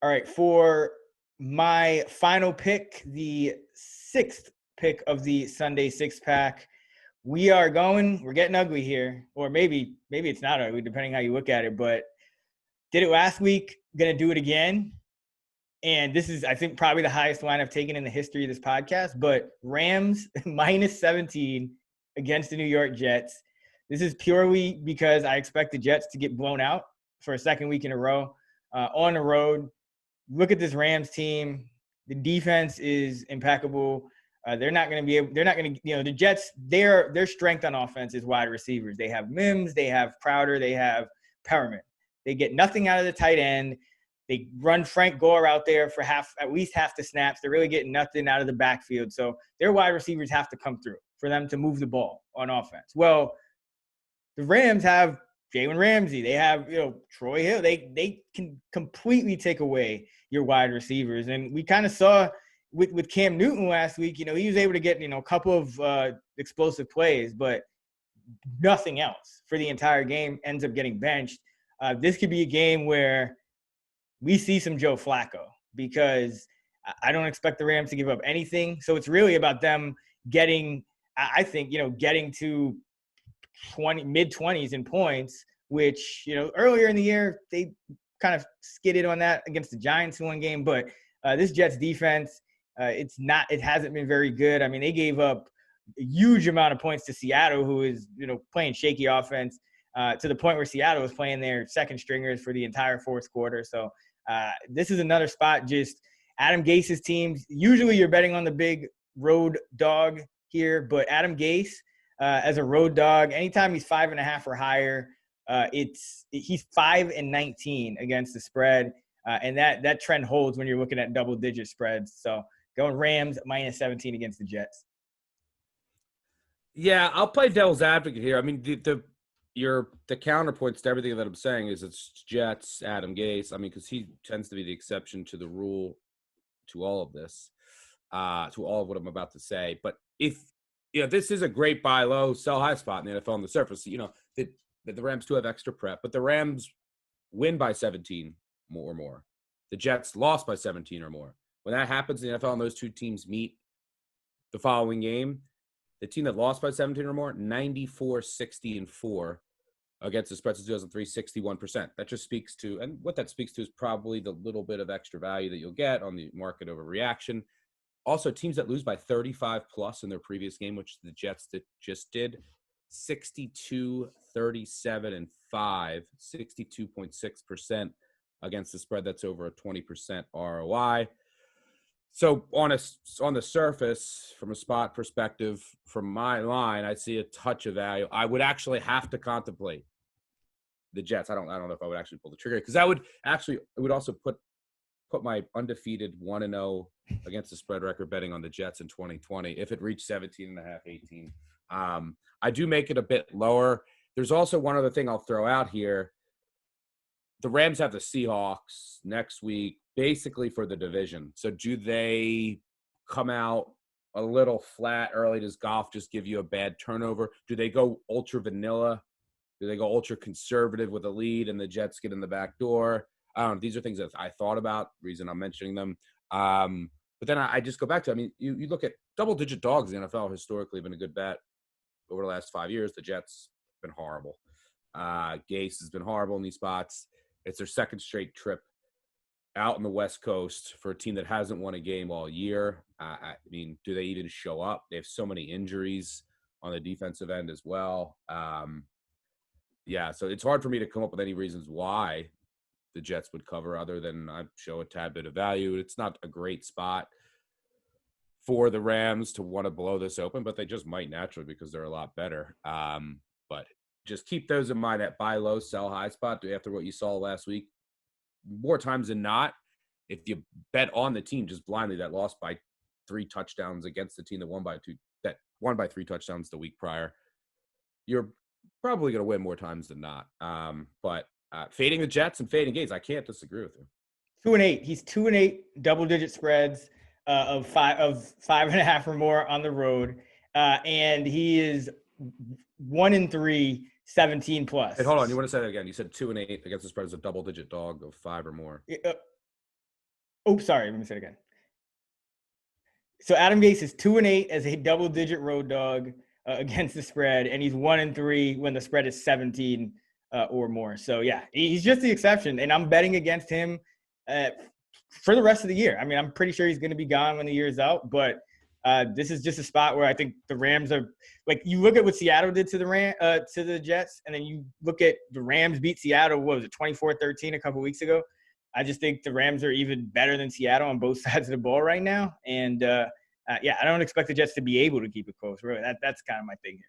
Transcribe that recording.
All right, for my final pick, the sixth pick of the Sunday six pack, we're getting ugly here, or maybe it's not ugly, depending how you look at it, but did it last week, gonna do it again. And this is, I think, probably the highest line I've taken in the history of this podcast, but Rams minus 17 against the New York Jets. This is purely because I expect the Jets to get blown out for a second week in a row on the road. Look at this Rams team. The defense is impeccable. They're not going to the Jets, their strength on offense is wide receivers. They have Mims, they have Crowder, they have Perriman. They get nothing out of the tight end. They run Frank Gore out there for at least half the snaps. They're really getting nothing out of the backfield. So their wide receivers have to come through for them to move the ball on offense. Well, the Rams have Jalen Ramsey. They have, Troy Hill. They can completely take away your wide receivers. And we kind of saw with Cam Newton last week, he was able to get, a couple of explosive plays, but nothing else for the entire game. Ends up getting benched. This could be a game where we see some Joe Flacco, because I don't expect the Rams to give up anything. So it's really about them getting to mid-20s in points, which, earlier in the year, they kind of skidded on that against the Giants in one game. But this Jets defense, it hasn't been very good. I mean, they gave up a huge amount of points to Seattle, who is, playing shaky offense, to the point where Seattle was playing their second stringers for the entire fourth quarter. So this is another spot, just Adam Gase's teams. Usually you're betting on the big road dog here, but Adam Gase, as a road dog, anytime he's 5.5 or higher, he's 5-19 against the spread. And that trend holds when you're looking at double-digit spreads. So going Rams minus 17 against the Jets. Yeah, I'll play devil's advocate here. I mean, the counterpoints to everything that I'm saying is it's Jets, Adam Gase. I mean, because he tends to be the exception to the rule to all of this, to all of what I'm about to say. But if this is a great buy low, sell high spot in the NFL on the surface. The Rams do have extra prep, but the Rams win by 17 or more. The Jets lost by 17 or more. When that happens in the NFL and those two teams meet the following game, the team that lost by 17 or more, 94-60-4 against the spreads of 2003, 61%. That just speaks to, and what that speaks to is probably the little bit of extra value that you'll get on the market overreaction. Also, teams that lose by 35 plus in their previous game, which the Jets just did, 62-37-5, 62.6% against the spread that's over a 20% ROI. So on the surface, from a spot perspective, from my line, I see a touch of value. I would actually have to contemplate the Jets. I don't know if I would actually pull the trigger, because it would also put my undefeated 1-0 against the spread record betting on the Jets in 2020 if it reached 17.5, 18. I do make it a bit lower. There's also one other thing I'll throw out here. The Rams have the Seahawks next week, basically for the division. So do they come out a little flat early? Does Goff just give you a bad turnover? Do they go ultra vanilla? Do they go ultra conservative with a lead and the Jets get in the back door? I don't know. These are things that I thought about, reason I'm mentioning them. But then I just go back to, I mean, you look at double-digit dogs in the NFL historically have been a good bet over the last 5 years. The Jets have been horrible. Gase has been horrible in these spots. It's their second straight trip out on the West Coast for a team that hasn't won a game all year. I mean, do they even show up? They have so many injuries on the defensive end as well. So it's hard for me to come up with any reasons why the Jets would cover other than I show a tad bit of value. It's not a great spot for the Rams to want to blow this open, but they just might naturally because they're a lot better. But just keep those in mind at buy low, sell high spot after what you saw last week. More times than not, if you bet on the team just blindly that lost by 3 touchdowns against the team that won by 3 touchdowns the week prior, you're probably going to win more times than not. But fading the Jets and fading Gates, I can't disagree with him. 2-8. He's 2-8 double-digit spreads of 5.5 or more on the road, and he is 1-3, 17 plus. Hey, hold on. You want to say that again? You said 2-8 against the spread as a double-digit dog of 5 or more. Oh, sorry. Let me say it again. So Adam Gase is 2-8 as a double-digit road dog against the spread, and he's 1-3 when the spread is 17 or more. So yeah, he's just the exception, and I'm betting against him for the rest of the year. I mean, I'm pretty sure he's going to be gone when the year is out, but this is just a spot where I think the Rams are like, you look at what Seattle did to the Jets, and then you look at the Rams beat Seattle. What was it, 24-13 a couple weeks ago? I just think the Rams are even better than Seattle on both sides of the ball right now. And yeah, I don't expect the Jets to be able to keep it close. Really, that's kind of my thing here.